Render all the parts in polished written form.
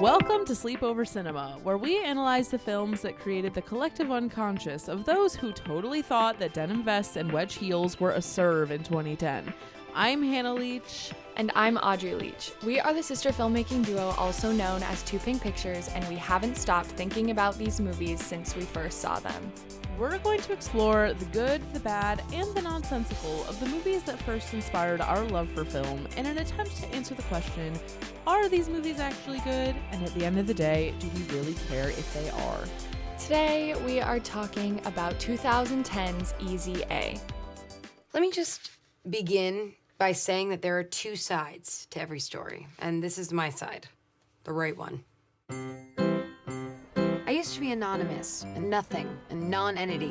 Welcome to Sleepover Cinema, where we analyze the films that created the collective unconscious of those who totally thought that denim vests and wedge heels were a serve in 2010. I'm Hannah Leach. And I'm Audrey Leach. We are the sister filmmaking duo also known as toopinkpictures, and we haven't stopped thinking about these movies since we first saw them. We're going to explore the good, the bad, and the nonsensical of the movies that first inspired our love for film in an attempt to answer the question, are these movies actually good? And at the end of the day, do we really care if they are? Today, we are talking about 2010's Easy A. Let me just begin by saying that there are two sides to every story, and this is my side, the right one. I used to be anonymous, and nothing, a non-entity.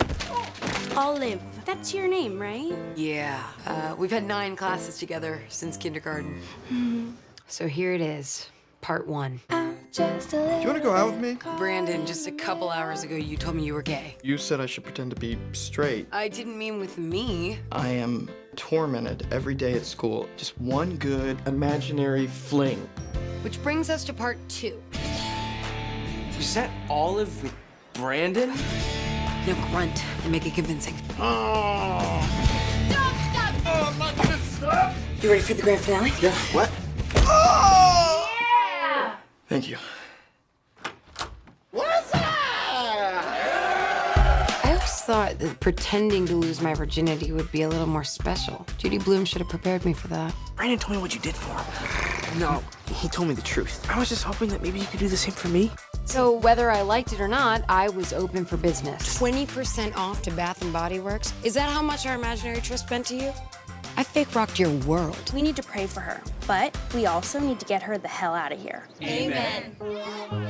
Olive, that's your name, right? Yeah, we've had 9 classes together since kindergarten. So here it is, part 1. Do you want to go out with me? Brandon, just a couple hours ago, you told me you were gay. You said I should pretend to be straight. I didn't mean with me. I am tormented every day at school. Just one good imaginary fling. Which brings us to part 2. Was that Olive with Brandon? No, grunt and make it convincing. Oh! Stop! Oh, my goodness! Stop! You ready for the grand finale? Yeah, what? Oh! Yeah! Thank you. What's that? I always thought that pretending to lose my virginity would be a little more special. Judy Blume should have prepared me for that. Brandon told me what you did for him. No, he told me the truth. I was just hoping that maybe you could do the same for me. So whether I liked it or not, I was open for business. 20% off to Bath & Body Works? Is that how much our imaginary trust meant to you? I fake rocked your world. We need to pray for her, but we also need to get her the hell out of here. Amen.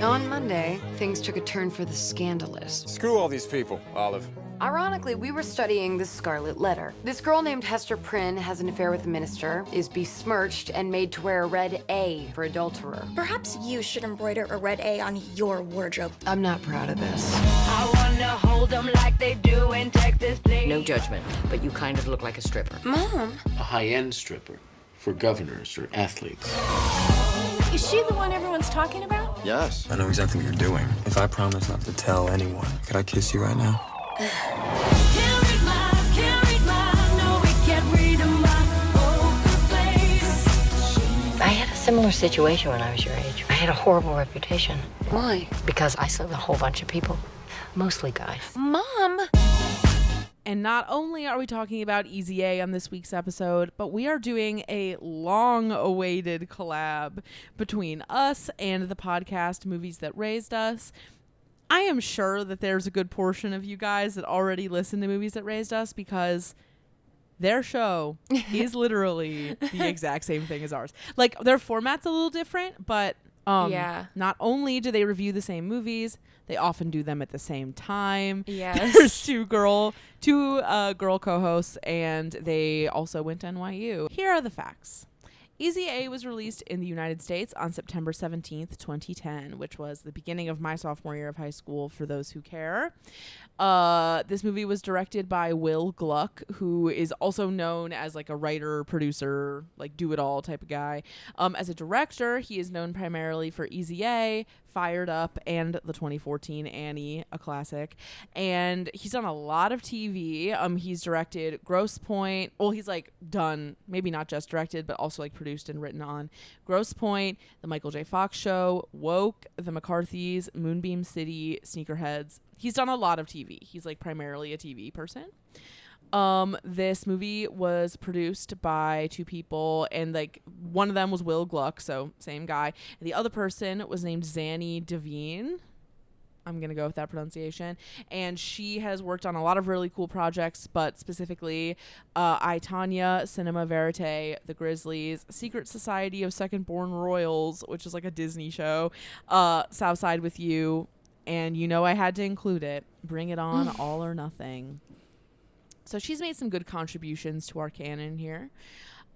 On Monday, things took a turn for the scandalous. Screw all these people, Olive. Ironically, we were studying the Scarlet Letter. This girl named Hester Prynne has an affair with the minister, is besmirched, and made to wear a red A for adulterer. Perhaps you should embroider a red A on your wardrobe. I'm not proud of this. I wanna hold them like they do in Texas, please. No judgment, but you kind of look like a stripper. Mom. A high-end stripper for governors or athletes. Is she the one everyone's talking about? Yes. I know exactly what you're doing. If I promise not to tell anyone, could I kiss you right now? I had a similar situation when I was your age. I had a horrible reputation. Why? Because I slept with a whole bunch of people, mostly guys. Mom! And not only are we talking about Easy A on this week's episode, but we are doing a long-awaited collab between us and the podcast Movies That Raised Us. I am sure that there's a good portion of you guys that already listen to Movies That Raised Us because their show is literally the exact same thing as ours. Like, their format's a little different, but Yeah. not only do they review the same movies, they often do them at the same time. Yes. There's two girl co-hosts, and they also went to NYU. Here are the facts. Easy A was released in the United States on September 17th, 2010, which was the beginning of my sophomore year of high school, for those who care. This movie was directed by Will Gluck, who is also known as like a writer, producer, like do-it-all type of guy. As a director, he is known primarily for Easy A, Fired Up, and the 2014 Annie, a classic. And he's done a lot of TV. He's directed Grosse Pointe. Well, he's like done, maybe not just directed, but also like produced and written on Grosse Pointe, The Michael J. Fox Show, Woke, The McCarthys, Moonbeam City, Sneakerheads. He's done a lot of TV. He's like primarily a TV person. This movie was produced by 2 people, and like one of them was Will Gluck, so same guy. And the other person was named Zanny Devine. I'm going to go with that pronunciation. And she has worked on a lot of really cool projects, but specifically I, Tanya, Cinema Verite, The Grizzlies, Secret Society of Second Born Royals, which is like a Disney show, Southside with You, and you know I had to include it, Bring It On, All or Nothing. So she's made some good contributions to our canon here.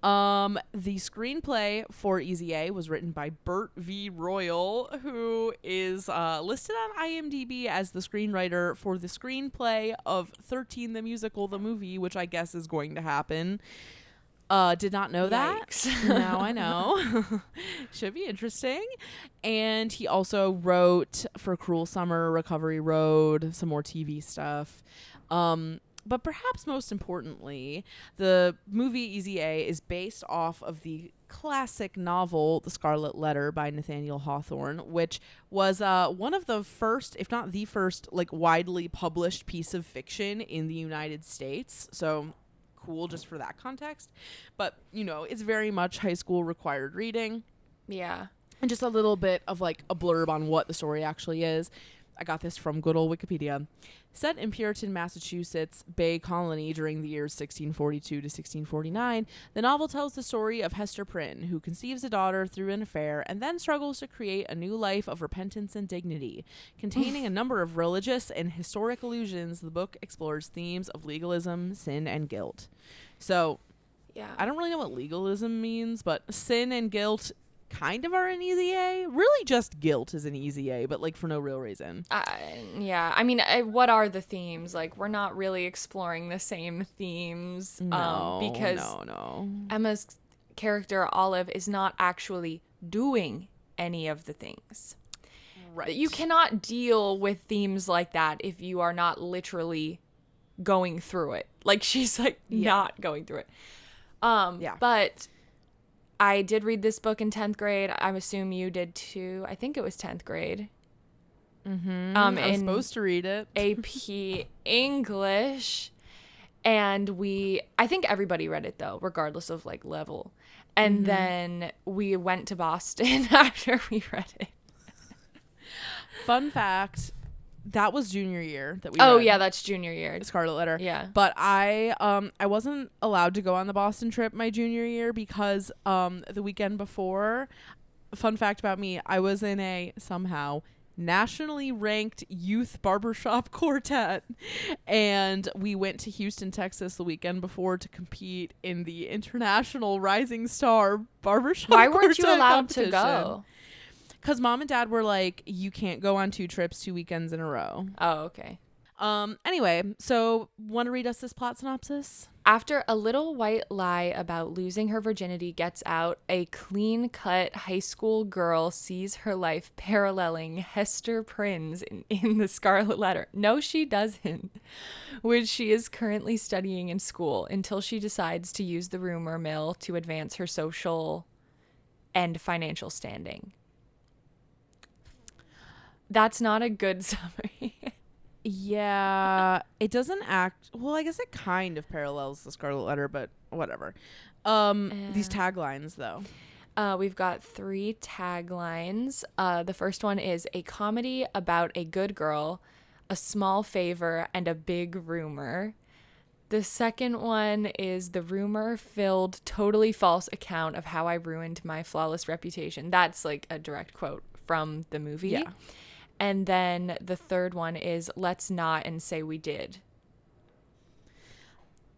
The screenplay for Easy A was written by Bert V. Royal, who is listed on IMDb as the screenwriter for the screenplay of 13 the Musical, the movie, which I guess is going to happen. Did not know that. Now I know. Should be interesting. And he also wrote for Cruel Summer, Recovery Road, some more TV stuff. But perhaps most importantly, the movie Easy A is based off of the classic novel The Scarlet Letter by Nathaniel Hawthorne, which was one of the first, if not the first, like widely published piece of fiction in the United States. So cool just for that context. But, you know, it's very much high school required reading. Yeah. And just a little bit of like a blurb on what the story actually is. I got this from good old Wikipedia. Set in Puritan, Massachusetts Bay Colony during the years 1642 to 1649, the novel tells the story of Hester Prynne, who conceives a daughter through an affair and then struggles to create a new life of repentance and dignity. Containing a number of religious and historic allusions, the book explores themes of legalism, sin, and guilt. So, yeah, I don't really know what legalism means, but sin and guilt kind of are an easy A. Really just guilt is an easy A, but like for no real reason. Yeah, I mean, what are the themes? Like, we're not really exploring the same themes. Because Emma's character Olive is not actually doing any of the things. Right. You cannot deal with themes like that if you are not literally going through it. Like, she's like not going through it. But I did read this book in 10th grade. I assume you did too. I think it was 10th grade. Mm-hmm. I was supposed to read it. AP English. And I think everybody read it though, regardless of like level. And then we went to Boston after we read it. Fun fact. That was junior year that we read. Yeah, that's junior year. Scarlet Letter. Yeah. But I wasn't allowed to go on the Boston trip my junior year because the weekend before, fun fact about me, I was in a somehow nationally ranked youth barbershop quartet, and we went to Houston, Texas the weekend before to compete in the International Rising Star barbershop Why weren't you quartet allowed to competition. go? Because mom and dad were like, you can't go on 2 trips 2 weekends in a row. Oh, okay. Anyway, so want to read us this plot synopsis? After a little white lie about losing her virginity gets out, a clean-cut high school girl sees her life paralleling Hester Prynne's in The Scarlet Letter. No, she doesn't. Which she is currently studying in school until she decides to use the rumor mill to advance her social and financial standing. That's not a good summary. Yeah, it doesn't act... Well, I guess it kind of parallels The Scarlet Letter, but whatever. These taglines, though. We've got 3 taglines. The first one is a comedy about a good girl, a small favor, and a big rumor. The second one is the rumor-filled, totally false account of how I ruined my flawless reputation. That's like a direct quote from the movie. Yeah. And then the third one is let's not and say we did.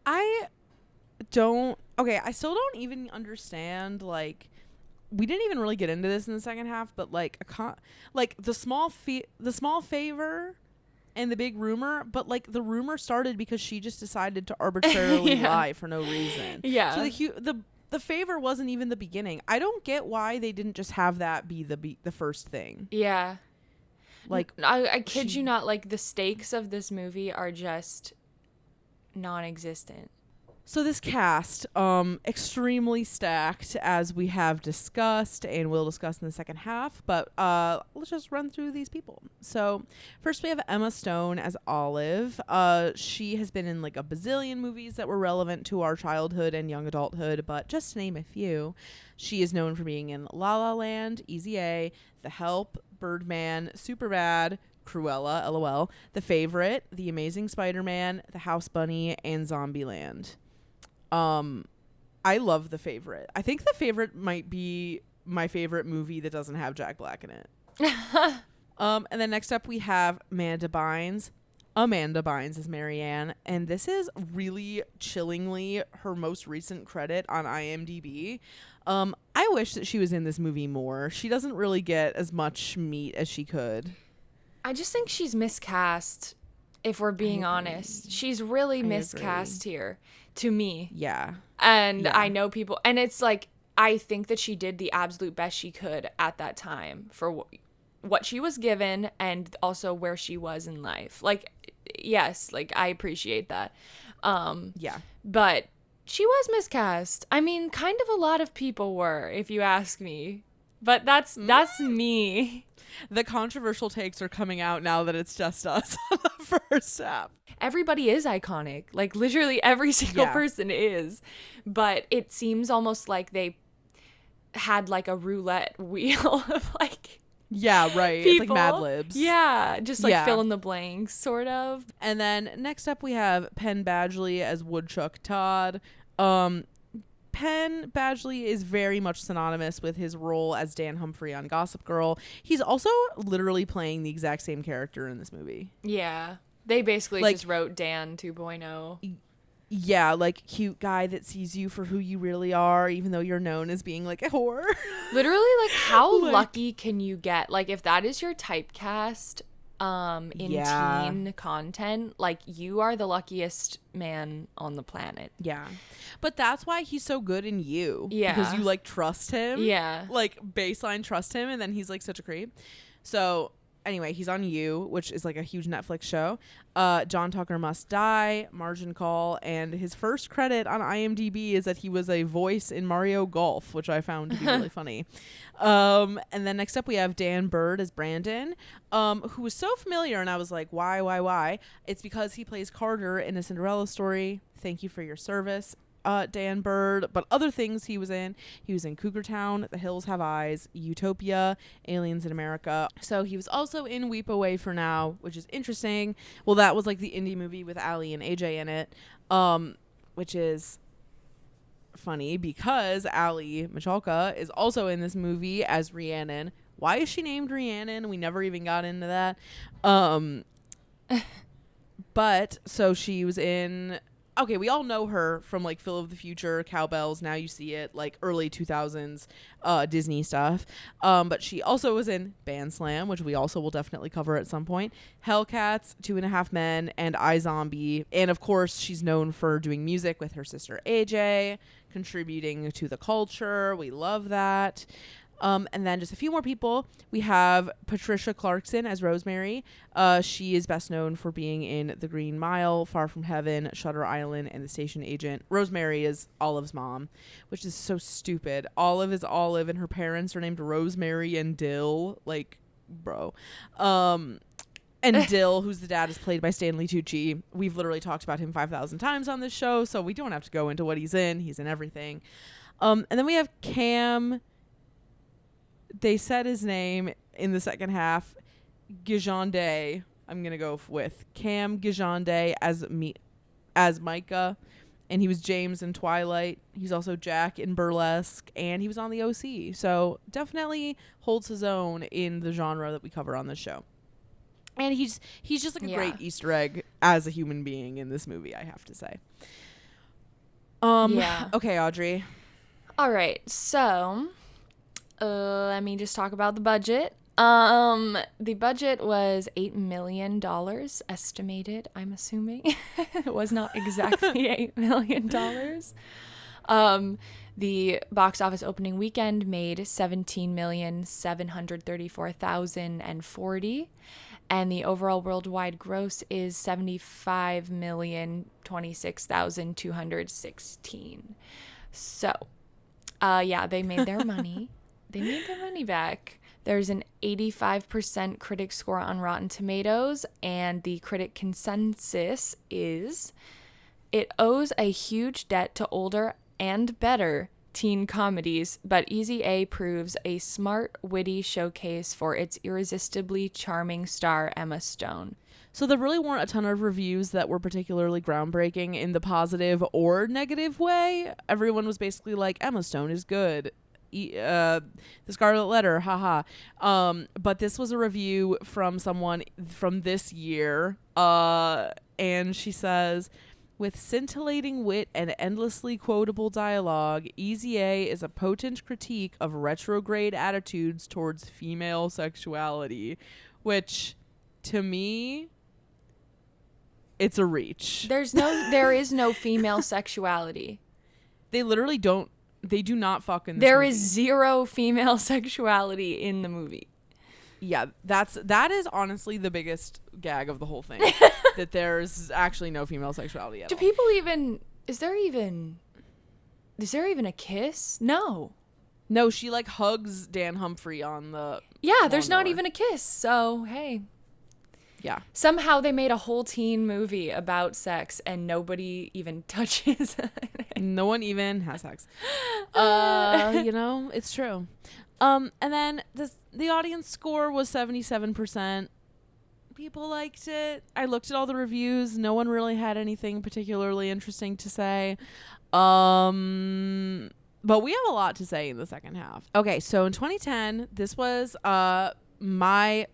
I still don't even understand, like, we didn't even really get into this in the second half, but like the small favor and the big rumor, but like the rumor started because she just decided to arbitrarily lie for no reason. Yeah. So the favor wasn't even the beginning. I don't get why they didn't just have that be the first thing. Yeah. Like, I kid you not, like, the stakes of this movie are just non-existent. So this cast, extremely stacked, as we have discussed and we'll discuss in the second half, but let's just run through these people. So first we have Emma Stone as Olive. She has been in like a bazillion movies that were relevant to our childhood and young adulthood, but just to name a few, she is known for being in La La Land, Easy A, The Help, Birdman, Superbad, Cruella, LOL, The Favorite, The Amazing Spider-Man, The House Bunny, and Zombieland. I love The Favorite. I think The Favorite might be my favorite movie that doesn't have Jack Black in it. And then next up we have Amanda Bynes. Amanda Bynes as Marianne, and this is really chillingly her most recent credit on IMDb. I wish that she was in this movie more. She doesn't really get as much meat as she could. I just think she's miscast if we're being honest. She's really miscast here to me. Yeah. And I know people, and it's like, I think that she did the absolute best she could at that time for what she was given and also where she was in life. Like, yes, like I appreciate that. Yeah. But she was miscast. I mean, kind of a lot of people were, if you ask me. But that's me. The controversial takes are coming out now that it's just us on the first half. Everybody is iconic. Like, literally every single person is. But it seems almost like they had like a roulette wheel of like... Yeah, right. People. It's like Mad Libs. Yeah, just like fill in the blanks, sort of. And then next up we have Penn Badgley as Woodchuck Todd. Penn Badgley is very much synonymous with his role as Dan Humphrey on Gossip Girl. He's also literally playing the exact same character in this movie. Yeah. They basically just wrote Dan 2.0. Yeah, like cute guy that sees you for who you really are, even though you're known as being like a whore. Literally, like how lucky can you get? Like if that is your typecast in teen content, like you are the luckiest man on the planet. Yeah. But that's why he's so good in You. Yeah. Because you like trust him. Yeah. Like baseline trust him, and then he's like such a creep. So anyway, he's on You, which is like a huge Netflix show. John Tucker Must Die, Margin Call, and his first credit on IMDb is that he was a voice in Mario Golf, which I found to be really funny. And then next up we have Dan Bird as Brandon, who was so familiar, and I was like, why? It's because he plays Carter in A Cinderella Story. Thank you for your service, Dan Bird. But other things he was in Cougar Town, The Hills Have Eyes, Utopia, Aliens in America. So he was also in Weep Away for Now, which is interesting. Well, that was like the indie movie with Ali and AJ in it, which is funny because Ali Michalka is also in this movie as Rhiannon. Why is she named Rhiannon? We never even got into that. But so she was in... Okay, we all know her from like Phil of the Future, Cowbells, Now You See It, like early 2000s Disney stuff. But she also was in Band Slam, which we also will definitely cover at some point, Hellcats, 2.5 Men, and iZombie. And of course, she's known for doing music with her sister AJ, contributing to the culture. We love that. And then just a few more people. We have Patricia Clarkson as Rosemary. She is best known for being in The Green Mile, Far From Heaven, Shutter Island, and The Station Agent. Rosemary is Olive's mom, which is so stupid. Olive is Olive, and her parents are named Rosemary and Dill. Like, bro. And Dill, who's the dad, is played by Stanley Tucci. We've literally talked about him 5,000 times on this show, so we don't have to go into what he's in. He's in everything. And then we have Cam... They said his name in the second half, Gijande. I'm going to go with Cam Gijande as Micah. And he was James in Twilight. He's also Jack in Burlesque. And he was on the OC. So definitely holds his own in the genre that we cover on this show. And he's just like a great Easter egg as a human being in this movie, I have to say. Okay, Audrey. All right. So... let me just talk about the budget. The budget was $8 million estimated, I'm assuming. It was not exactly $8 million. The box office opening weekend made $17,734,040, and the overall worldwide gross is $75,026,216. So, they made their money. They made their money back. There's an 85% critic score on Rotten Tomatoes, and the critic consensus is it owes a huge debt to older and better teen comedies, but Easy A proves a smart, witty showcase for its irresistibly charming star Emma Stone. So there really weren't a ton of reviews that were particularly groundbreaking in the positive or negative way. Everyone was basically like, Emma Stone is good. The Scarlet Letter, haha. But this was a review from someone from this year, and she says, with scintillating wit and endlessly quotable dialogue, Easy A is a potent critique of retrograde attitudes towards female sexuality, which to me it's a reach. there is no female sexuality. They literally don't. They do not fuck in this There movie. is zero female sexuality in the movie. Yeah, that is honestly the biggest gag of the whole thing. That there's actually no female sexuality at all. Do people even? Is there even a kiss? No. No, she like hugs Dan Humphrey on the. Yeah, there's not lawnmower. even a kiss. So hey. Yeah. Somehow they made a whole teen movie about sex and nobody even touches it. No one even has sex. It's true. And then the audience score was 77%. People liked it. I looked at all the reviews. No one really had anything particularly interesting to say. But we have a lot to say in the second half. Okay, so in 2010, this was my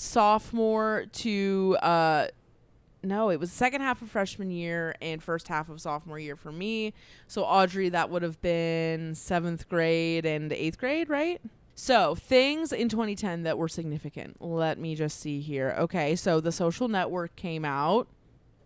sophomore to it was second half of freshman year and first half of sophomore year for me. So Audrey, that would have been 7th grade and 8th grade, right? So things in 2010 that were significant. Let me just see here. Okay, so The Social Network came out.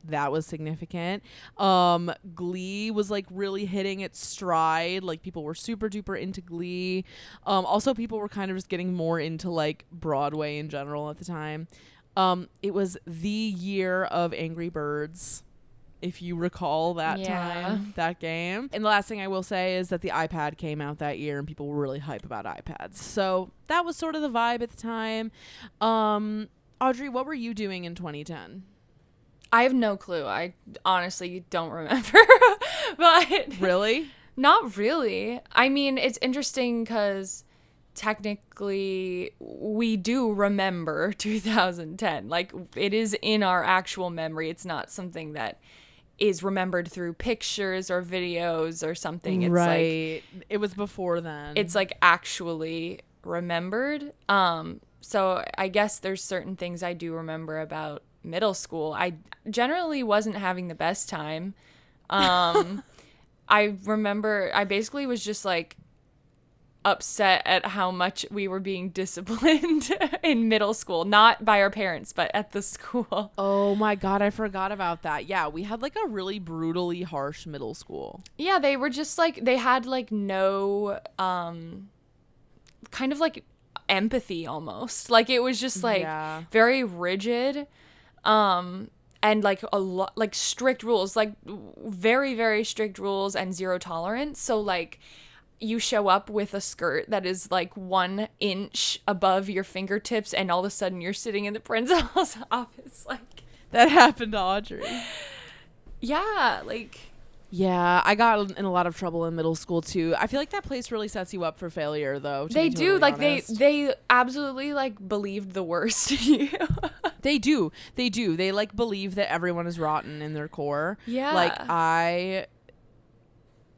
That was significant. Glee was like really hitting its stride. Like people were super duper into Glee. Also people were kind of just getting more into like Broadway in general at the time. It was the year of Angry Birds, if you recall that time, that game. And the last thing I will say is that the iPad came out that year and people were really hype about iPads. So that was sort of the vibe at the time. Audrey, what were you doing in 2010? I have no clue. I honestly don't remember. But Really? Not really. I mean, it's interesting because technically we do remember 2010. Like, it is in our actual memory. It's not something that is remembered through pictures or videos or something. It's right. Like, it was before then. It's like actually remembered. So I guess there's certain things I do remember about middle school. I generally wasn't having the best time. I remember I basically was just like upset at how much we were being disciplined in middle school, not by our parents, but at the school. Oh my God, I forgot about that. Yeah, we had like a really brutally harsh middle school. Yeah, they were just like, they had like no kind of like empathy almost. Like it was just like very rigid. And like a lot, like strict rules, like very, very strict rules and zero tolerance. So like you show up with a skirt that is like 1 inch above your fingertips and all of a sudden you're sitting in the principal's office. Like that happened to Audrey. Yeah. Like, yeah, I got in a lot of trouble in middle school too. I feel like that place really sets you up for failure though. They do. Totally like honest. they absolutely like believed the worst in you. They do. They like believe that everyone is rotten in their core. Yeah. Like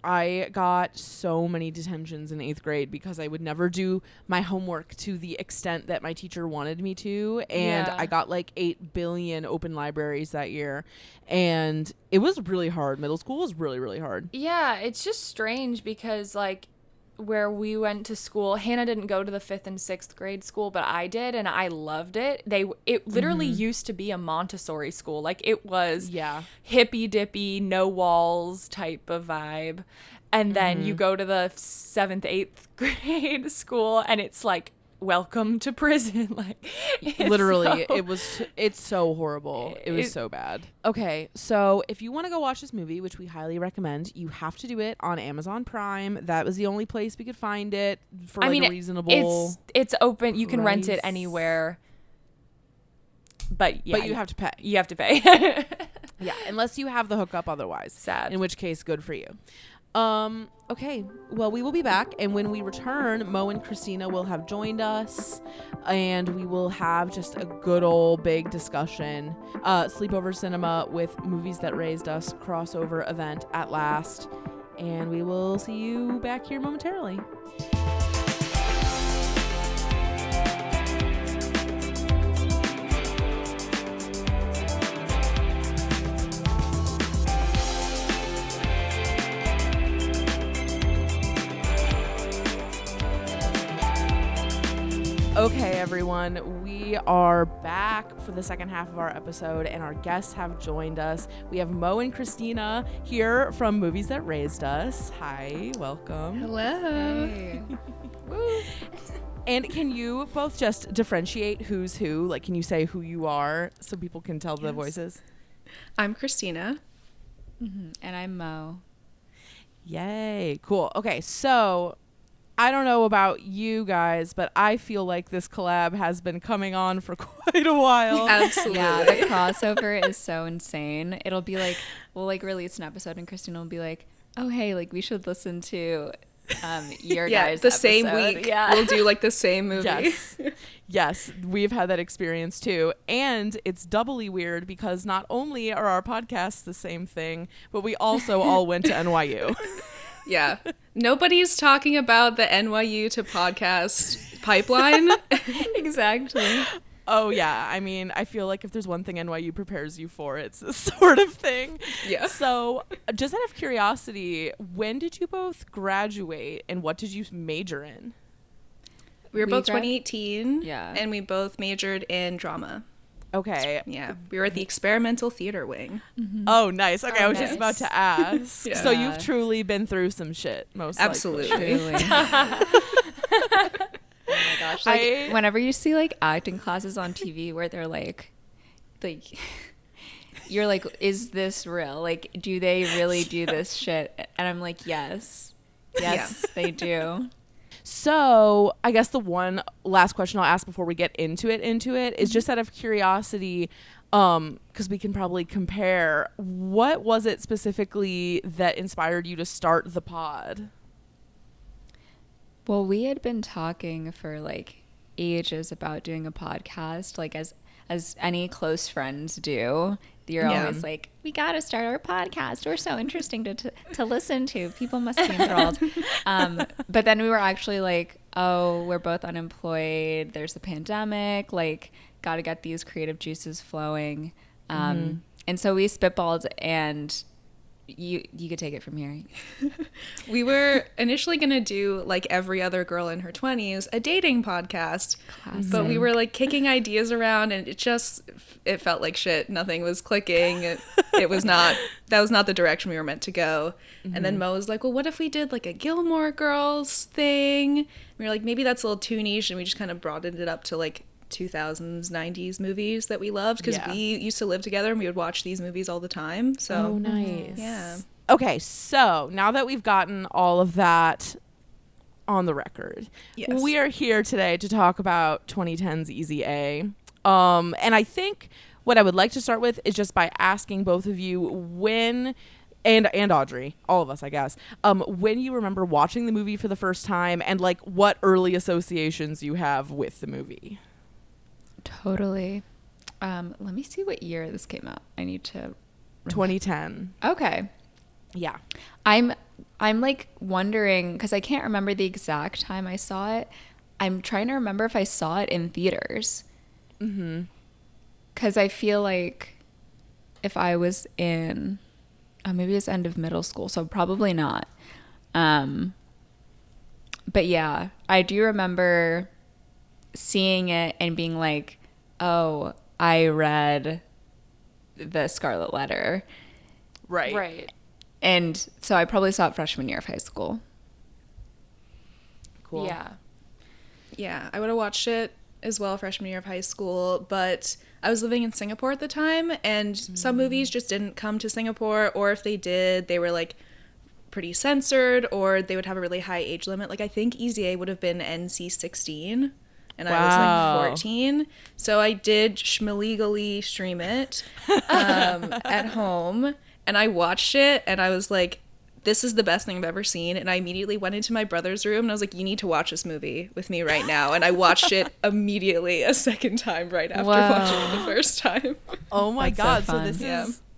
I got so many detentions in 8th grade because I would never do my homework to the extent that my teacher wanted me to. And I got like 8 billion open libraries that year. And it was really hard. Middle school was really, really hard. Yeah, it's just strange because like where we went to school, Hannah didn't go to the 5th and 6th grade school, but I did, and I loved it. It literally used to be a Montessori school. Like it was hippy dippy, no walls type of vibe. And then you go to the 7th, 8th grade school and it's like, welcome to prison. Like literally it's so horrible. It was so bad. Okay, so if you want to go watch this movie, which we highly recommend, you have to do it on Amazon Prime. That was the only place we could find it for a reasonable it's open. You can rent it price. anywhere. But you have to pay. You have to pay. Yeah, unless you have the hookup otherwise. Sad. In which case, good for you. Okay, well, we will be back, and when we return, Mo and Christina will have joined us, and we will have just a good old big discussion. Sleepover Cinema with Movies That Raised Us crossover event at last, and we will see you back here momentarily. Okay, everyone, we we are back for the second half of our episode, and our guests have joined us. We have Mo and Christina here from Movies That Raised Us. Hi, welcome. Hello. Hey. And can you both just differentiate who's who? Like, can you say who you are so people can tell the voices? I'm Christina. And I'm Mo. Yay. Cool. Okay, so I don't know about you guys, but I feel like this collab has been coming on for quite a while. Absolutely. Yeah, the crossover is so insane. It'll be like, we'll like release an episode and Christina will be like, oh, hey, like we should listen to your guys' the episode. same week. Yeah. We'll do like the same movie. Yes. Yes, we've had that experience too. And it's doubly weird because not only are our podcasts the same thing, but we also all went to NYU. Yeah. Nobody's talking about the NYU to podcast pipeline. Exactly. Oh, yeah. I mean, I feel like if there's one thing NYU prepares you for, it's this sort of thing. Yeah. So just out of curiosity, when did you both graduate and what did you major in? We were both 2018. Yeah. And we both majored in drama. Okay. Yeah. We were at the experimental theater wing. Oh, nice. Okay, Oh, I was just nice. about to ask. Yeah. So you've truly been through some shit, most Absolutely. likely. Oh my gosh. Like, whenever you see like acting classes on TV where they're like you're like, is this real? Like, do they really do this shit? And I'm like, yes, they do. So I guess the one last question I'll ask before we get into it is just out of curiosity, because we can probably compare. What was it specifically that inspired you to start the pod? Well, we had been talking for like ages about doing a podcast, like as any close friends do. You're always like, we got to start our podcast. We're so interesting to listen to. People must be enthralled. But then we were actually like, oh, we're both unemployed. There's a pandemic. Like, got to get these creative juices flowing. And so we spitballed, and you could take it from here. We were initially going to do, like every other girl in her 20s, a dating podcast. Classic. But we were like kicking ideas around, and it felt like shit. Nothing was clicking. It was not, that was not the direction we were meant to go. And then Mo was like, well, what if we did like a Gilmore Girls thing? We were like, maybe that's a little too niche. And we just kind of broadened it up to like 2000s, 90s movies that we loved, because we used to live together and we would watch these movies all the time. So Oh, nice. yeah. Okay, so now that we've gotten all of that on the record, Yes. we are here today to talk about 2010's Easy A. And I think what I would like to start with is just by asking both of you when, and Audrey, all of us, I guess, when you remember watching the movie for the first time and like what early associations you have with the movie. Totally. Let me see what year this came out. I need to 2010. Okay. Yeah. I'm like wondering, because I can't remember the exact time I saw it. I'm trying to remember if I saw it in theaters. Because I feel like if I was in, maybe it's end of middle school, so probably not. But yeah, I do remember seeing it and being like, oh, I read the Scarlet Letter. Right. And so I probably saw it freshman year of high school. Cool. Yeah, I would have watched it as well freshman year of high school, but I was living in Singapore at the time, and some movies just didn't come to Singapore, or if they did, they were like pretty censored, or they would have a really high age limit. Like I think Easy A would have been NC-16, and I was like 14. So I did schmillegally stream it at home, and I watched it, and I was like, this is the best thing I've ever seen. And I immediately went into my brother's room and I was like, you need to watch this movie with me right now. And I watched it immediately a second time right after watching it the first time. Oh my God. so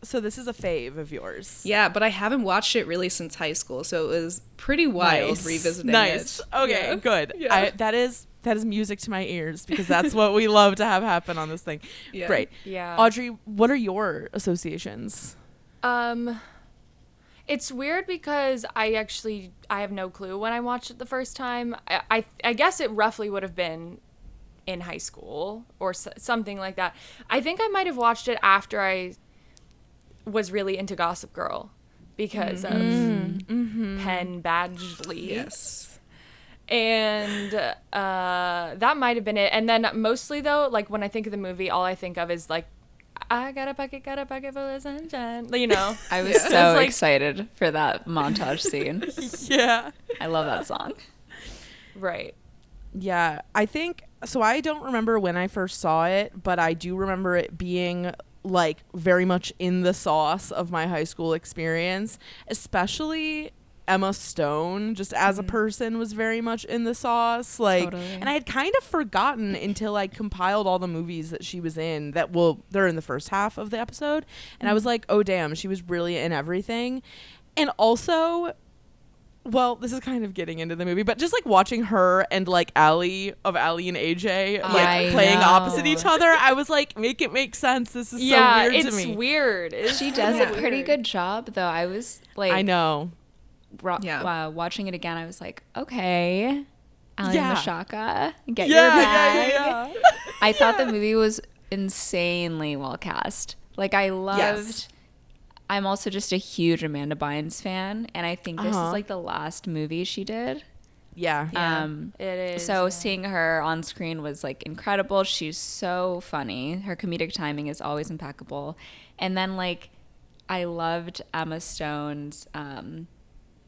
So this is a fave of yours. Yeah, but I haven't watched it really since high school. So it was pretty wild revisiting it. Okay, good. Yeah. That is music to my ears, because that's what we love to have happen on this thing. Yeah. Great. Yeah. Audrey, what are your associations? It's weird because I have no clue when I watched it the first time. I guess it roughly would have been in high school or something like that. I think I might have watched it after I was really into Gossip Girl because of Penn Badgley. Yes. And that might have been it. And then mostly, though, like, when I think of the movie, all I think of is, like, I got a bucket full of sunshine. You know? I was so excited for that montage scene. Yeah. I love that song. Right. Yeah. I think, so I don't remember when I first saw it, but I do remember it being, like, very much in the sauce of my high school experience, especially Emma Stone, just as a person, was very much in the sauce. Like, Totally. And I had kind of forgotten until I compiled all the movies that she was in that they're in the first half of the episode. And I was like, oh, damn, she was really in everything. And also, well, this is kind of getting into the movie, but just like watching her and like Allie and AJ like playing opposite each other, I was like, make it make sense. This is so weird to me. It's weird. She does a pretty good job, though. I was like, I know. Watching it again, I was like, okay, Allie Mashaka, get your bag. Yeah. I thought the movie was insanely well cast. Like, I loved. Yes. I'm also just a huge Amanda Bynes fan, and I think this is like the last movie she did. Yeah. It is. So seeing her on screen was like incredible. She's so funny. Her comedic timing is always impeccable. And then like I loved Emma Stone's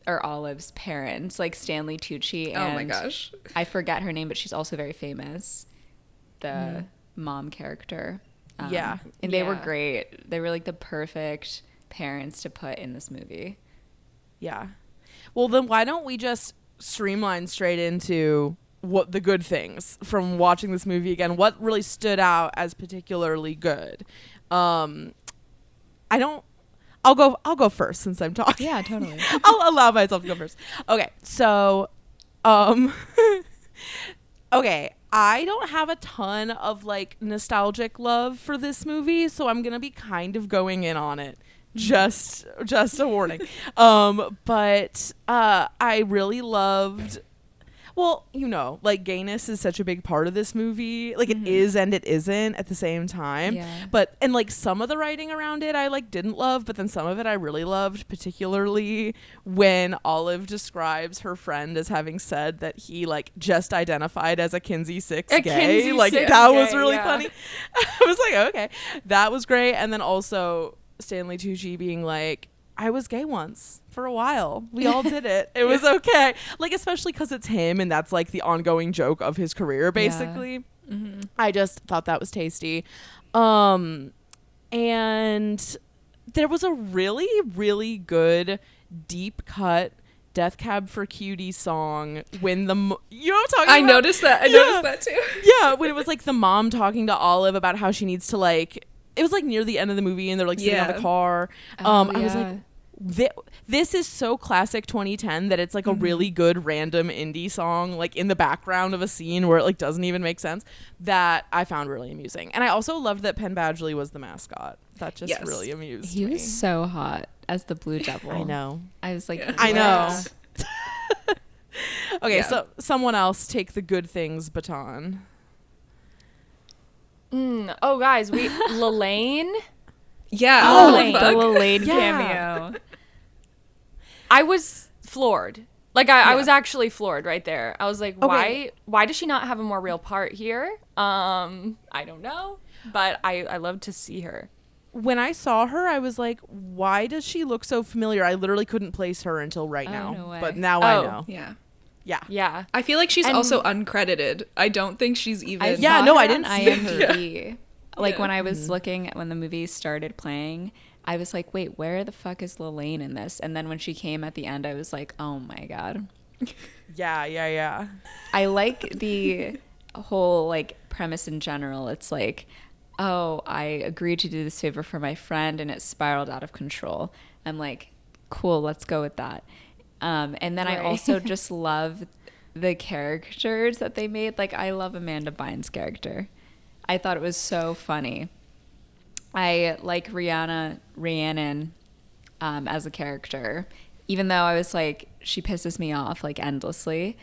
or Olive's parents, like Stanley Tucci and oh my gosh. I forget her name, but she's also very famous. The mom character. Yeah. And they were great. They were like the perfect parents to put in this movie. Yeah. Well, then why don't we just streamline straight into what the good things from watching this movie again? What really stood out as particularly good? I'll go first since I'm talking. Yeah, totally. I'll allow myself to go first. Okay. So, okay. I don't have a ton of like nostalgic love for this movie, so I'm going to be kind of going in on it. Just a warning. But I really loved, well, you know, like gayness is such a big part of this movie. Like it is and it isn't at the same time. Yeah. But and like some of the writing around it I like didn't love, but then some of it I really loved, particularly when Olive describes her friend as having said that he like just identified as a Kinsey 6 gay. Kinsey like 6 that gay, was really yeah. funny. I was like, okay, that was great. And then also Stanley Tucci being like, I was gay once for a while. We all did it. It was okay. Like, especially because it's him and that's like the ongoing joke of his career, basically. Yeah. Mm-hmm. I just thought that was tasty. And there was a really, really good deep cut Death Cab for Cutie song when the you know what I'm talking I about? noticed that. I noticed that too. Yeah, when it was like the mom talking to Olive about how she needs to like, it was like near the end of the movie and they're like sitting on the car. I was like, this is so classic 2010 that it's like a really good random indie song like in the background of a scene where it like doesn't even make sense, that I found really amusing. And I also loved that Penn Badgley was the mascot. That just really amused me. He was so hot as the Blue Devil. I know. I was like, I know. Okay, Yeah. so someone else take the good things baton. Oh, guys, Lelaine. Yeah. Oh, Lelaine. the Lelaine Yeah. cameo. I was floored. Like I was actually floored right there. I was like, Okay. why does she not have a more real part here? I don't know, but I love to see her. When I saw her, I was like, why does she look so familiar? I literally couldn't place her until right now. no way. But now I know. Yeah. Yeah. Yeah. I feel like she's And- also uncredited. I don't think she's even. Yeah, saw no, her I didn't on see IMDb. Like Yeah. when I was looking at when the movie started playing, I was like, wait, where the fuck is Lelaine in this? And then when she came at the end, I was like, oh my God. Yeah. I like the whole like premise in general. It's like, oh, I agreed to do this favor for my friend and it spiraled out of control. I'm like, cool, let's go with that. And then I Right. also just love the characters that they made. Like, I love Amanda Bynes' character. I thought it was so funny. I like Rhiannon as a character, even though I was like, she pisses me off like endlessly.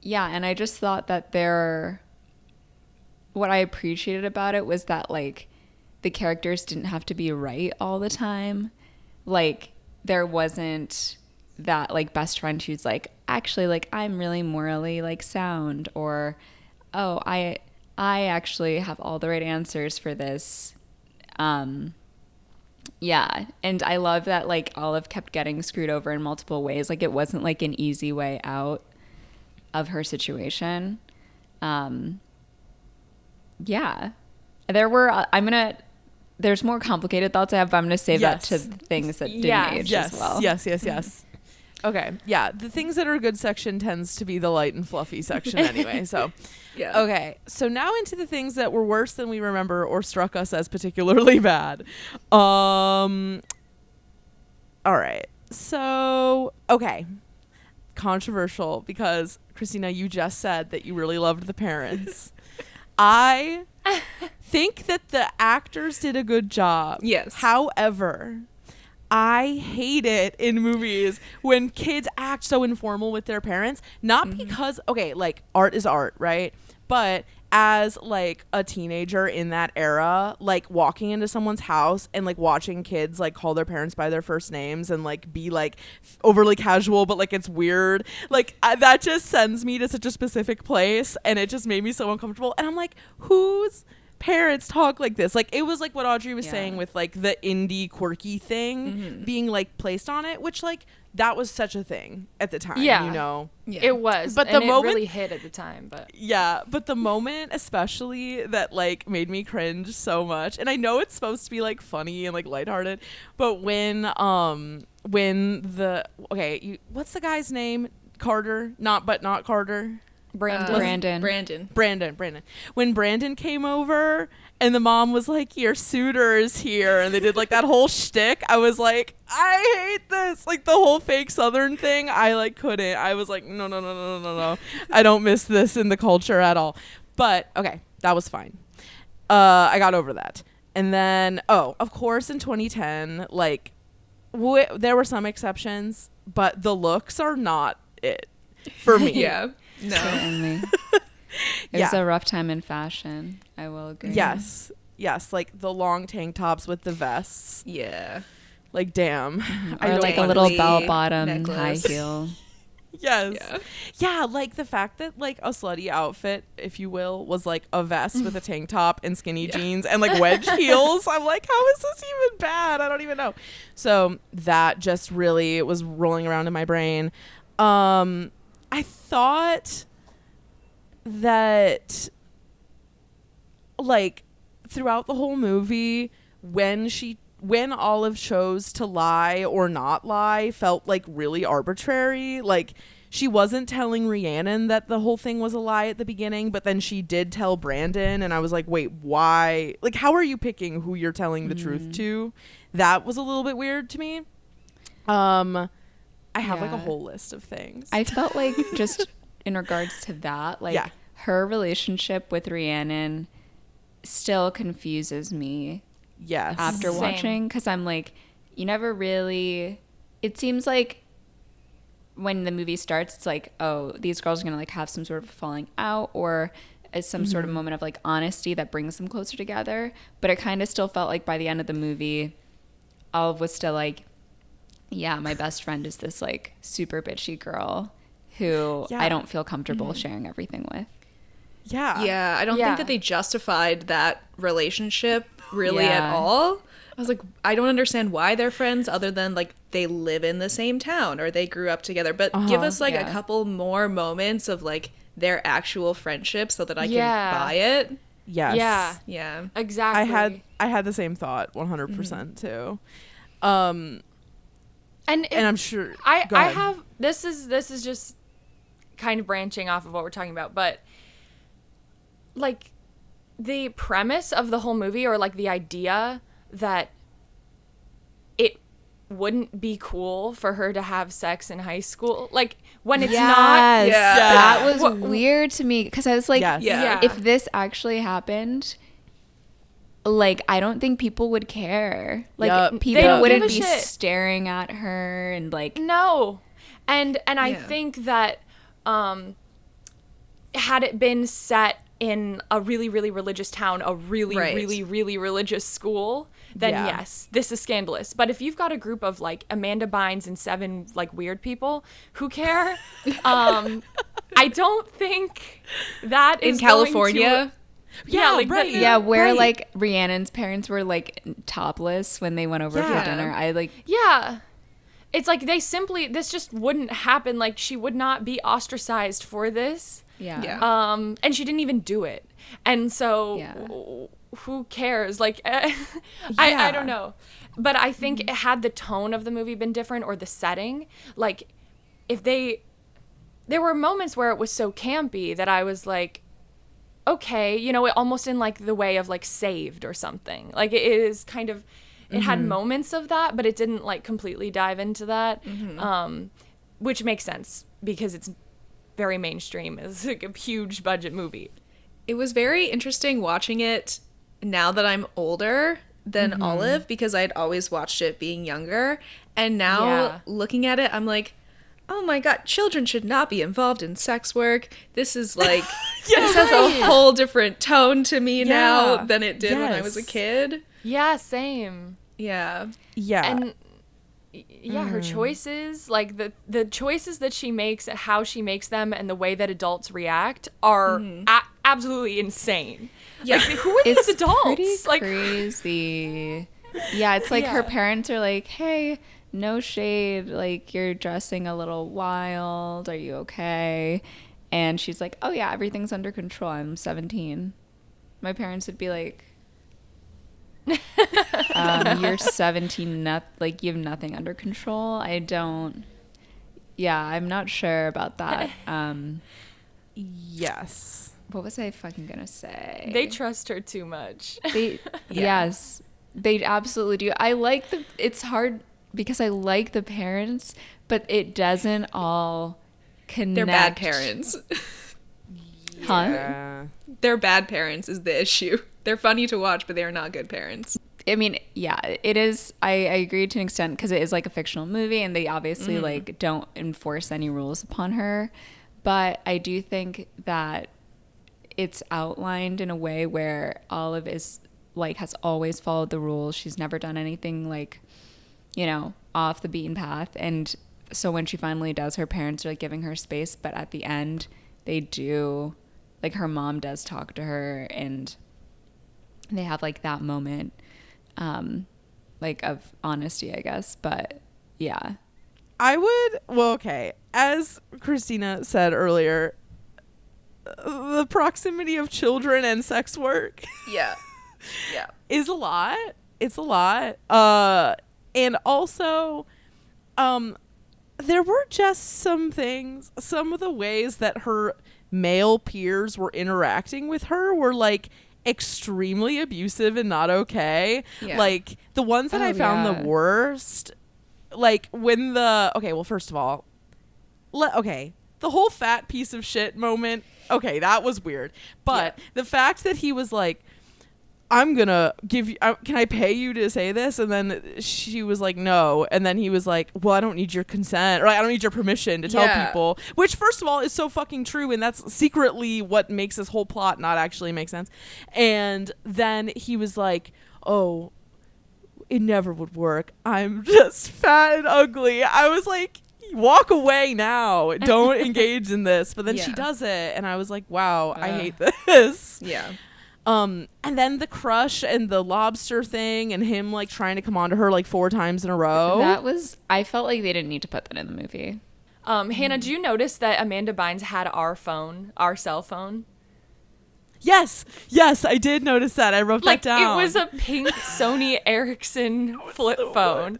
Yeah, and I just thought that what I appreciated about it was that, like, the characters didn't have to be right all the time. Like, there wasn't that, like, best friend who's like, actually, like, I'm really morally, like, sound, or, oh, I actually have all the right answers for this. Yeah, and I love that, like, Olive kept getting screwed over in multiple ways. Like, it wasn't, like, an easy way out of her situation. Yeah. There's more complicated thoughts I have, but I'm going to save that to things that didn't age as well. Yes. Okay. Yeah. The things that are good section tends to be the light and fluffy section anyway. So, yeah. Okay. So now into the things that were worse than we remember or struck us as particularly bad. All right. So, okay. Controversial because, Christina, you just said that you really loved the parents. I think that the actors did a good job. Yes. However, I hate it in movies when kids act so informal with their parents. Not because, okay, like, art is art, right? But as, like, a teenager in that era, like, walking into someone's house and, like, watching kids, like, call their parents by their first names and, like, be, like, overly casual, but, like, it's weird. Like, that just sends me to such a specific place, and it just made me so uncomfortable. And I'm like, whose parents talk like this? Like, it was like what Audrey was saying with, like, the indie quirky thing being, like, placed on it, which, like, that was such a thing at the time, you know? Yeah. It was, but and the moment it really hit at the time. But yeah, but the moment especially that, like, made me cringe so much, and I know it's supposed to be, like, funny and, like, lighthearted, but when what's the guy's name? Carter? Not Carter. Brandon. When Brandon came over and the mom was like, your suitor is here, and they did, like, that whole shtick, I was like, I hate this. Like, the whole fake Southern thing, I, like, couldn't. I was like, no. I don't miss this in the culture at all. But, okay, that was fine. I got over that. And then, of course, in 2010, like, there were some exceptions, but the looks are not it for me. Yeah. No. Certainly. It was a rough time in fashion. I will agree. Yes, like the long tank tops with the vests. Yeah. Like, damn. Or like a little bell bottom high heel. Yes. Yeah, like the fact that, like, a slutty outfit, if you will, was like a vest with a tank top and skinny jeans and, like, wedge heels. I'm like, how is this even bad? I don't even know. So that just really was rolling around in my brain. I thought that, like, throughout the whole movie, when Olive chose to lie or not lie felt, like, really arbitrary. Like, she wasn't telling Rhiannon that the whole thing was a lie at the beginning, but then she did tell Brandon, and I was like, wait, why? Like, how are you picking who you're telling the truth to? That was a little bit weird to me. I have, like, a whole list of things. I felt like, just in regards to that, like, her relationship with Rhiannon still confuses me. Yes. After watching, because I'm like, you never really, it seems like when the movie starts, it's like, oh, these girls are gonna, like, have some sort of falling out, or as some sort of moment of, like, honesty that brings them closer together. But it kind of still felt like by the end of the movie, Olive was still like, yeah, my best friend is this, like, super bitchy girl who I don't feel comfortable sharing everything with. Yeah, I don't think that they justified that relationship really at all. I was like, I don't understand why they're friends other than, like, they live in the same town or they grew up together. But give us, like, a couple more moments of, like, their actual friendship so that I can buy it. Yes. Yeah. Exactly. I had the same thought 100% too. And I'm sure I have this is just kind of branching off of what we're talking about, but, like, the premise of the whole movie, or, like, the idea that it wouldn't be cool for her to have sex in high school, like, when it's not. That was weird to me, because I was like, if this actually happened, like, I don't think people would care. Like, people wouldn't be staring at her and, like, no. And I think that had it been set in a really, really religious town, a really, really, really religious school, then yes, this is scandalous. But if you've got a group of like Amanda Bynes and 7 like weird people who care, I don't think that is in California. Where like Rhiannon's parents were like topless when they went over for dinner. It's like this just wouldn't happen. Like she would not be ostracized for this. And she didn't even do it. And so who cares? Like, I don't know. But I think had the tone of the movie been different or the setting, like there were moments where it was so campy that I was like, okay, you know, almost in like the way of like Saved or something. Like it is kind of, it had moments of that, but it didn't like completely dive into that, which makes sense because it's very mainstream. It's like a huge budget movie. It was very interesting watching it now that I'm older than Olive, because I'd always watched it being younger. And now looking at it, I'm like, oh my God, children should not be involved in sex work. This is like, this has a whole different tone to me now than it did when I was a kid. Yeah, same. Yeah. Yeah. And her choices, like the choices that she makes and how she makes them and the way that adults react are absolutely insane. Yeah. Like, who are these adults? Pretty like crazy. Yeah, it's like her parents are like, hey, no shade, like you're dressing a little wild. Are you okay? And she's like, oh yeah, everything's under control. I'm 17. My parents would be like, you're 17, like you have nothing under control. I'm not sure about that. Yes. What was I fucking gonna say? They trust her too much. Yes, they absolutely do. It's hard because I like the parents, but it doesn't all connect. They're bad parents. They're bad parents is the issue. They're funny to watch, but they are not good parents. I mean, yeah, it is. I agree to an extent because it is like a fictional movie and they obviously like don't enforce any rules upon her. But I do think that it's outlined in a way where Olive is like has always followed the rules. She's never done anything like, you know, off the beaten path. And so when she finally does, her parents are like giving her space. But at the end, they do, like her mom does talk to her and they have like that moment like of honesty, I guess. But yeah, as Christina said earlier, the proximity of children and sex work is a lot. It's a lot. And also there were just some of the ways that her male peers were interacting with her were like extremely abusive and not okay. Like the ones that I found the worst, like when first of all, the whole fat piece of shit moment, that was weird. But the fact that he was like, I'm gonna give you, can I pay you to say this? And then she was like, no. And then he was like, well, I don't need your consent, or I don't need your permission to tell people, which first of all is so fucking true. And that's secretly what makes this whole plot not actually make sense. And then he was like, oh, it never would work. I'm just fat and ugly. I was like, walk away now. Don't engage in this. But then she does it. And I was like, wow, I hate this. Yeah. And then the crush and the lobster thing and him like trying to come on to her like 4 times in a row. I felt like they didn't need to put that in the movie. Hannah, did you notice that Amanda Bynes had our cell phone? Yes, I did notice that. I wrote that down. It was a pink Sony Ericsson flip phone.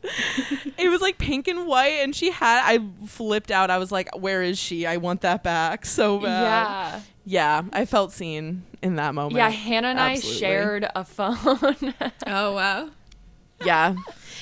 It was like pink and white, and I flipped out. I was like, where is she? I want that back so bad. Yeah, I felt seen in that moment. Yeah, Hannah and I shared a phone. Oh, wow. Yeah.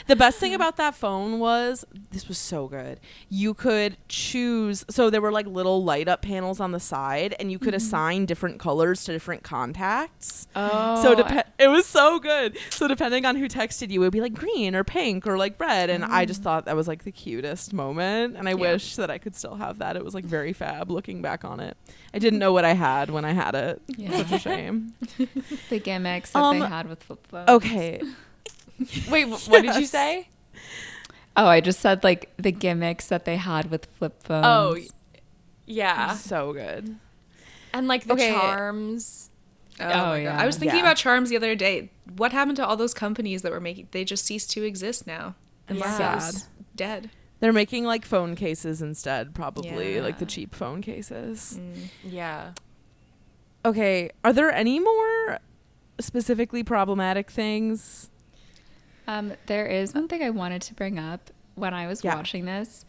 The best thing about that phone was, this was so good. You could choose, so there were like little light up panels on the side, and you could assign different colors to different contacts. Oh. So it was so good. So depending on who texted you, it would be like green or pink or like red. And I just thought that was like the cutest moment. And I wish that I could still have that. It was like very fab looking back on it. I didn't know what I had when I had it. Yeah. Such a shame. The gimmicks that they had with flip phones. Okay. Wait, what did you say? Oh, I just said like the gimmicks that they had with flip phones. Oh, yeah. So good. And like the charms. Oh my God. I was thinking about charms the other day. What happened to all those companies that were making, they just ceased to exist now. And sad. Dead. They're making like phone cases instead, probably like the cheap phone cases. Yeah. Okay. Are there any more specifically problematic things? There is one thing I wanted to bring up when I was watching this.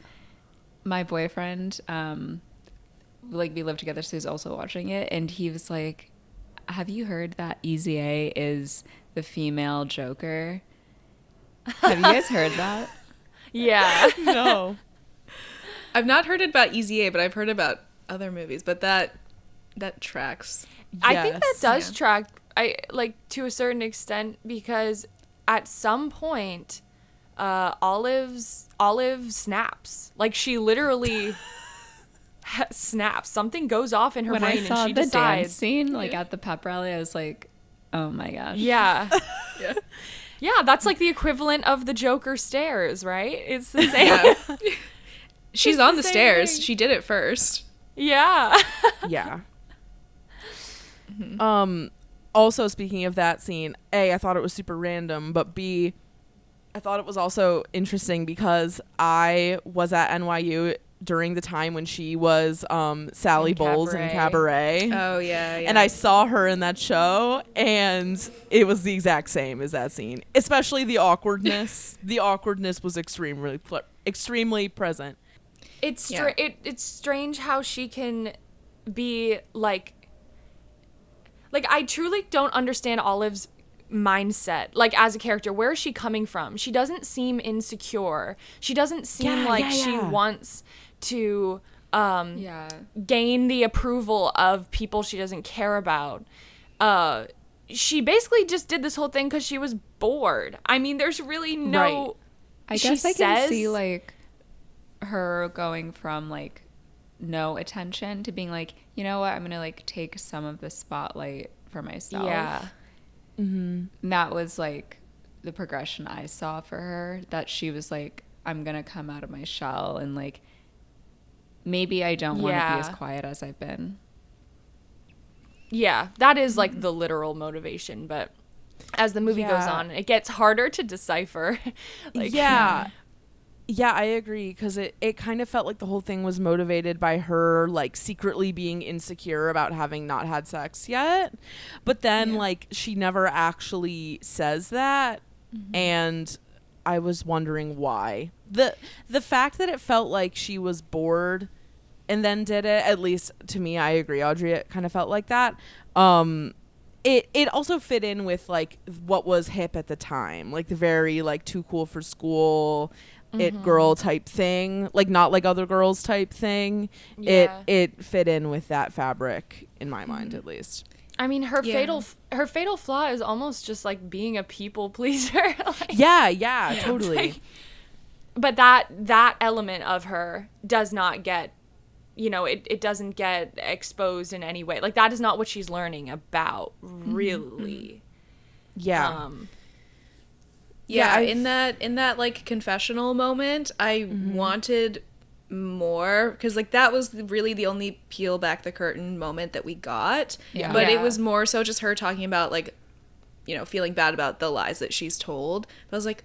My boyfriend, like we live together, so he's also watching it, and he was like, have you heard that Easy A is the female Joker? Have you guys heard that? Yeah. No. I've not heard about Easy A, but I've heard about other movies, but that tracks. I think that does track, like to a certain extent, because at some point, Olive snaps. Like she literally snaps. Something goes off in her brain, and she decides. Dance scene, like at the pep rally, I was like, "Oh my gosh!" Yeah, yeah. That's like the equivalent of the Joker stairs, right? It's the same. Yeah. She's on the stairs. She did it first. Yeah. Yeah. Also, speaking of that scene, A, I thought it was super random, but B, I thought it was also interesting because I was at NYU during the time when she was Sally Bowles in Cabaret. Oh, yeah. And I saw her in that show, and it was the exact same as that scene, especially the awkwardness. The awkwardness was extremely present. It's it's strange how she can be like I truly don't understand Olive's mindset, like as a character. Where is she coming from? She doesn't seem insecure. She doesn't seem she wants to gain the approval of people she doesn't care about. She basically just did this whole thing because she was bored. I mean, there's really no... Right. I guess I can see like her going from like no attention to being like, you know what, I'm gonna like take some of the spotlight for myself. Yeah. And that was like the progression I saw for her, that she was like, I'm gonna come out of my shell, and like maybe I don't want to be as quiet as I've been. Yeah, that is like the literal motivation, but as the movie goes on, it gets harder to decipher. Yeah, I agree, because it kind of felt like the whole thing was motivated by her, like, secretly being insecure about having not had sex yet. But then, like, she never actually says that, and I was wondering why. The fact that it felt like she was bored and then did it, at least to me, I agree, Audrey, it kind of felt like that. It also fit in with, like, what was hip at the time. Like, the very, like, too cool for school... it girl type thing, like not like other girls type thing. It fit in with that fabric in my mind, at least. I mean, her fatal flaw is almost just like being a people pleaser. Totally. Like, but that element of her does not get, it doesn't get exposed in any way. Like that is not what she's learning about, really. In that like confessional moment, I wanted more, because like that was really the only peel back the curtain moment that we got. But it was more so just her talking about like, feeling bad about the lies that she's told. But I was like,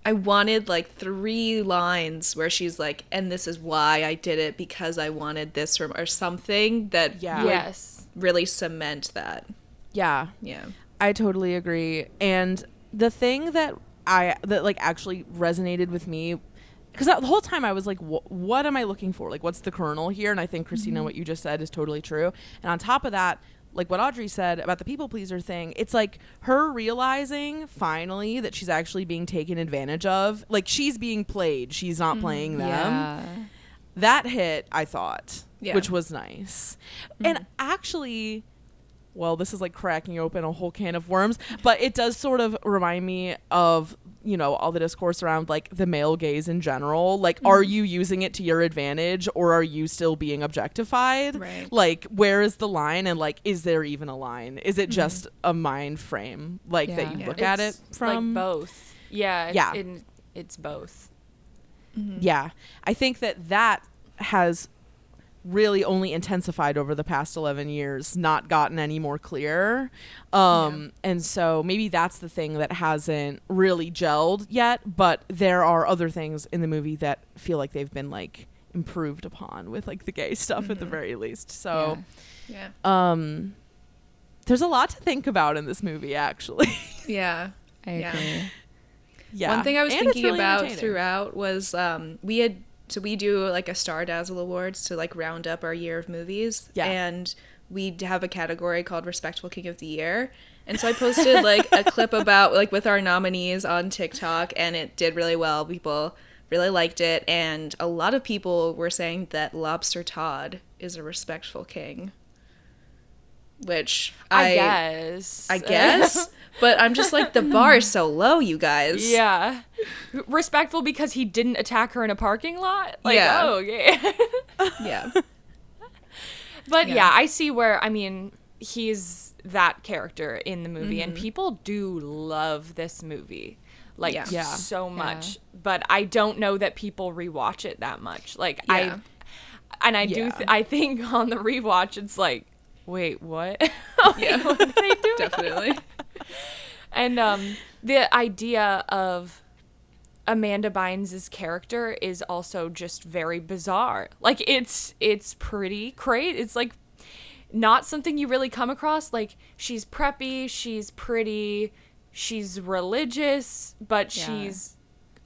I wanted like 3 lines where she's like, and this is why I did it, because I wanted this from, or something that would really cement that. Yeah. I totally agree. And the thing that like actually resonated with me, because the whole time I was like, what am I looking for? Like, what's the kernel here? And I think, Christina, what you just said is totally true. And on top of that, like what Audrey said about the people pleaser thing, it's like her realizing finally that she's actually being taken advantage of. Like, she's being played. She's not playing them. Yeah. That hit, I thought, Yeah. which was nice. And actually, well, this is like cracking open a whole can of worms, but it does sort of remind me of, you know, all the discourse around like the male gaze in general. Like, are you using it to your advantage, or are you still being objectified? Right. Like, where is the line, and like, is there even a line? Is it just a mind frame, like, that you look at it from? Like both. Yeah. It's both. Yeah. I think that has really only intensified over the past 11 years, not gotten any more clear. And so maybe that's the thing that hasn't really gelled yet, but there are other things in the movie that feel like they've been like improved upon with like the gay stuff at the very least. So there's a lot to think about in this movie, actually. Yeah. I agree. Yeah. One thing I was And it's thinking really about entertaining. throughout was we do like a Star Dazzle Awards to like round up our year of movies. Yeah. And we have a category called Respectful King of the Year. And so I posted like a clip about like with our nominees on TikTok, and it did really well. People really liked it, and a lot of people were saying that Lobster Todd is a respectful king. Which I guess. But I'm just like, the bar is so low, you guys. Yeah. Respectful because he didn't attack her in a parking lot? Like, Yeah. oh, okay. Yeah. But yeah, I see where, I mean, he's that character in the movie, and people do love this movie. Like, so much. But I don't know that people rewatch it that much. Like, I think on the rewatch, it's like, wait, what? Yeah. What did they do? Definitely. And the idea of Amanda Bynes' character is also just very bizarre. Like, it's pretty crazy. It's like not something you really come across. Like, she's preppy, she's pretty, she's religious, but she's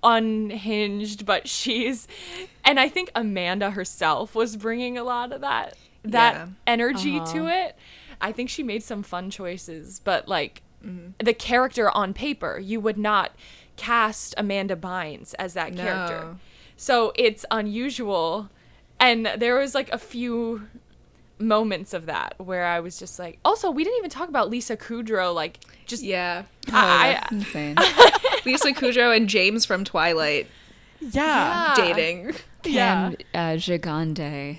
unhinged, but and I think Amanda herself was bringing a lot of that energy to it. I think she made some fun choices, but like the character on paper, you would not cast Amanda Bynes as that character. So it's unusual. And there was like a few moments of that where I was just like, also, we didn't even talk about Lisa Kudrow, like just That's insane. Lisa Kudrow and James from Twilight dating. Gigande.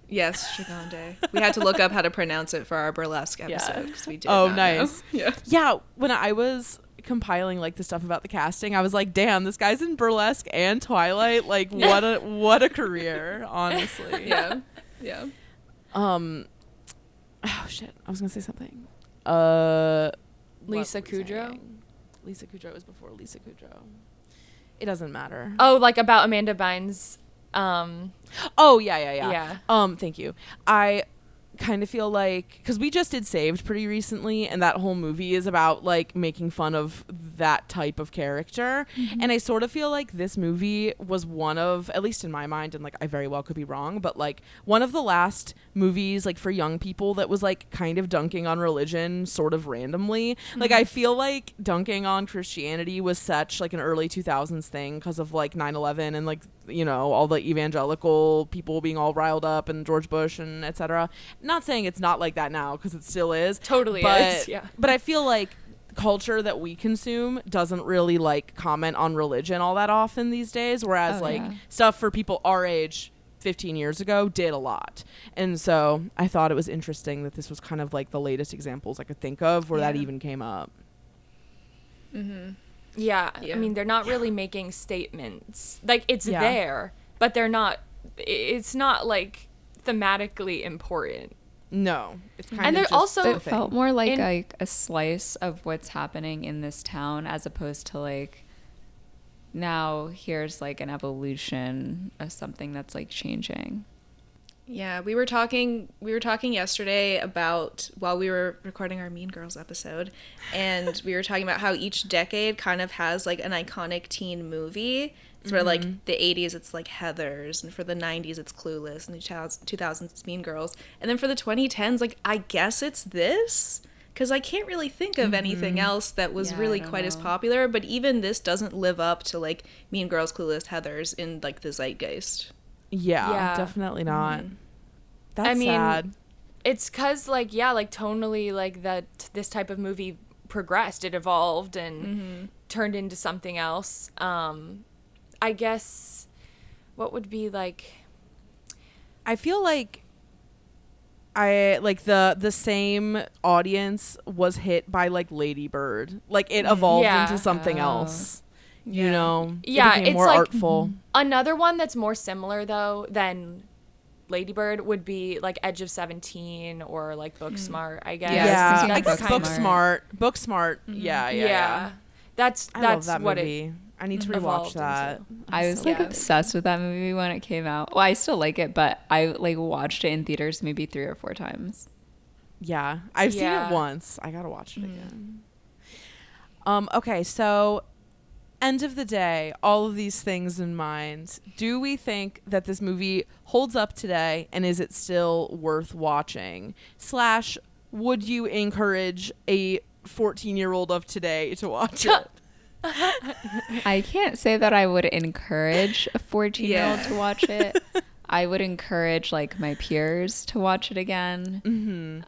Yes, Gigande. We had to look up how to pronounce it for our burlesque episode because we did. Oh, not nice. know. Yeah. When I was compiling like the stuff about the casting, I was like, damn, this guy's in burlesque and Twilight. Like, what a career, honestly. Yeah. Oh shit, I was gonna say something. Lisa Kudrow? Lisa Kudrow was before Lisa Kudrow. It doesn't matter. Oh, like about Amanda Bynes. Oh, yeah. Thank you. I kind of feel like, because we just did Saved pretty recently, and that whole movie is about like making fun of that type of character, and I sort of feel like this movie was one of, at least in my mind, and like I very well could be wrong, but like one of the last movies like for young people that was like kind of dunking on religion sort of randomly. Like, I feel like dunking on Christianity was such like an early 2000s thing because of like 9/11 and like, you know, all the evangelical people being all riled up and George Bush and etc. Not saying it's not like that now, because it still is. Totally but, is, yeah. But I feel like culture that we consume doesn't really like comment on religion all that often these days, whereas stuff for people our age 15 years ago did a lot. And so I thought it was interesting that this was kind of like the latest examples I could think of where that even came up. Yeah, I mean, they're not really making statements. Like, it's there, but it's not like thematically important. No, it's kind and of they're just also It felt more like a slice of what's happening in this town, as opposed to like, now here's like an evolution of something that's like changing. Yeah, we were talking yesterday about, while we were recording our Mean Girls episode, and we were talking about how each decade kind of has like an iconic teen movie For like the 80s, it's like Heathers, and for the 90s, it's Clueless, and the 2000s, it's Mean Girls, and then for the 2010s, like I guess it's this, because I can't really think of anything else that was really quite as popular. But even this doesn't live up to like Mean Girls, Clueless, Heathers in like the zeitgeist. Yeah. Definitely not. That's sad. It's because like tonally, like that this type of movie progressed, it evolved and turned into something else. I guess what would be like, I feel like the same audience was hit by like Lady Bird. Like it evolved into something else. You know? Yeah, it became it's more like artful. Another one that's more similar though than Lady Bird would be like Edge of 17 or like Booksmart, I guess. Yeah, I guess Booksmart. Yeah. That's love that what movie. I need to rewatch that. I was like obsessed with that movie when it came out. Well, I still like it, but I like watched it in theaters maybe 3 or 4 times. Yeah, I've seen it once. I gotta watch it again. Okay, so end of the day, all of these things in mind, do we think that this movie holds up today, and is it still worth watching? / would you encourage a 14-year-old of today to watch it? I can't say that I would encourage a 14-year-old to watch it. I would encourage like my peers to watch it again.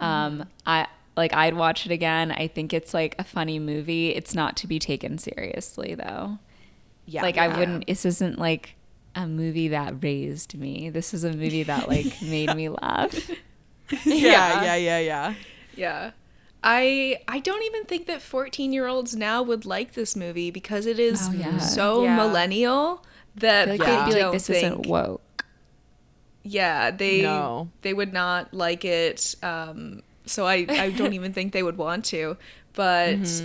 I'd watch it again. I think it's like a funny movie. It's not to be taken seriously though. I wouldn't. This isn't like a movie that raised me. This is a movie that like made me laugh. Yeah. I don't even think that 14-year-olds now would like this movie because it is so millennial that I feel like they'd be like, this isn't woke. Yeah, they would not like it. So I don't even think they would want to. But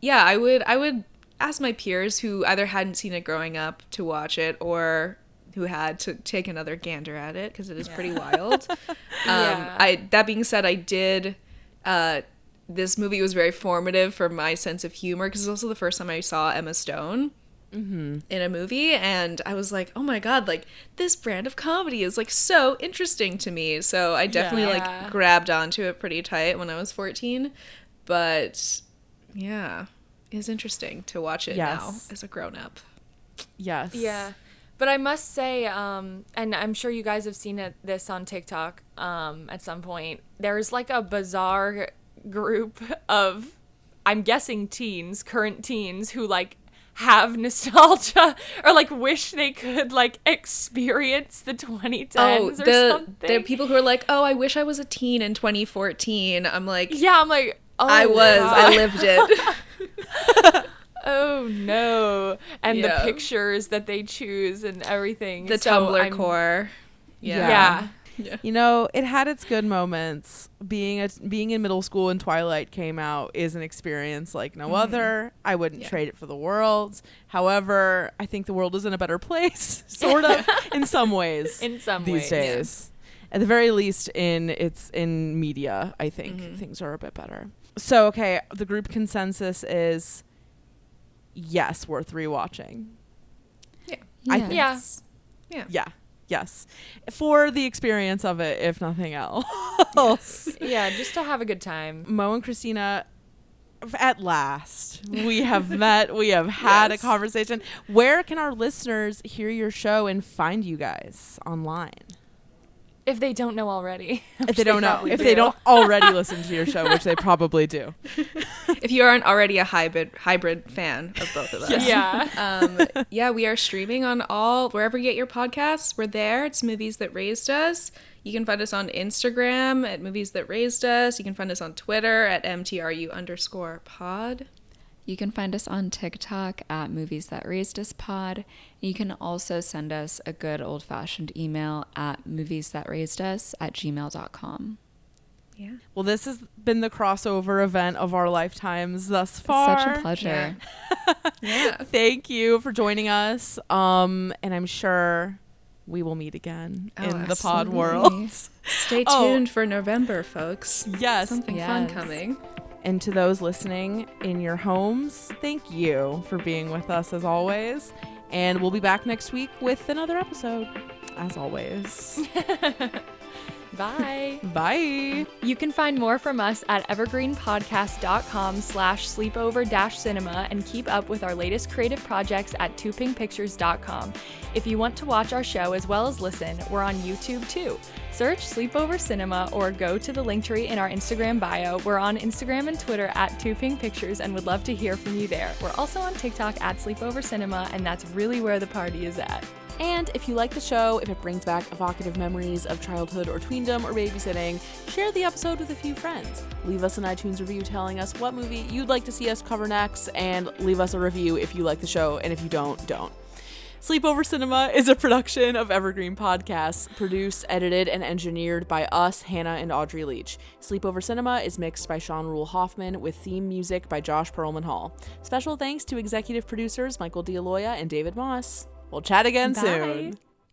yeah, I would ask my peers who either hadn't seen it growing up to watch it or who had to take another gander at it because it is pretty wild. That being said, I did. This movie was very formative for my sense of humor because it's also the first time I saw Emma Stone in a movie, and I was like, oh my god, like this brand of comedy is like so interesting to me. So I definitely like grabbed onto it pretty tight when I was 14. But yeah, it's interesting to watch it now as a grown-up. Yes. Yeah. But I must say, and I'm sure you guys have seen this on TikTok at some point, there's like a bizarre group of, I'm guessing current teens, who like have nostalgia or like wish they could like experience the 2010s or something. The people who are like, oh, I wish I was a teen in 2014. I'm like, oh, I lived it. Oh no. And the pictures that they choose and everything. The Tumblr core. Yeah. You know, it had its good moments. Being in middle school when Twilight came out is an experience like no other. I wouldn't trade it for the world. However, I think the world is in a better place, sort of, in some ways. These days. At the very least, in media, I think things are a bit better. So, okay, the group consensus is yes, worth rewatching. I think. Yeah. Yes. For the experience of it, if nothing else. Yeah, just to have a good time. Mo and Christina, at last, we have met. We have had a conversation. Where can our listeners hear your show and find you guys online? If they don't know already. If they don't know. If they don't already listen to your show, which they probably do. If you aren't already a hybrid fan of both of us. Yeah, we are streaming on wherever you get your podcasts. We're there. It's Movies That Raised Us. You can find us on Instagram at Movies That Raised Us. You can find us on Twitter at MTRU_pod. You can find us on TikTok at Movies That Raised Us Pod. You can also send us a good old-fashioned email at moviesthatraisedus@gmail.com. Yeah. Well, this has been the crossover event of our lifetimes thus far. Such a pleasure. Yeah. Thank you for joining us. And I'm sure we will meet again in the pod world. Stay tuned for November, folks. Yes. Something fun coming. And to those listening in your homes, thank you for being with us as always. And we'll be back next week with another episode, as always. Bye. Bye. You can find more from us at evergreenpodcast.com/sleepover-cinema and keep up with our latest creative projects at toopinkpictures.com. If you want to watch our show as well as listen, we're on YouTube too. Search Sleepover Cinema or go to the link tree in our Instagram bio. We're on Instagram and Twitter at toopinkpictures and would love to hear from you there. We're also on TikTok at Sleepover Cinema, and that's really where the party is at. And if you like the show, if it brings back evocative memories of childhood or tweendom or babysitting, share the episode with a few friends. Leave us an iTunes review telling us what movie you'd like to see us cover next, and leave us a review if you like the show, and if you don't. Sleepover Cinema is a production of Evergreen Podcasts, produced, edited, and engineered by us, Hannah and Audrey Leach. Sleepover Cinema is mixed by Sean Rule Hoffman with theme music by Josh Perlman Hall. Special thanks to executive producers Michael D'Aloia and David Moss. We'll chat again soon.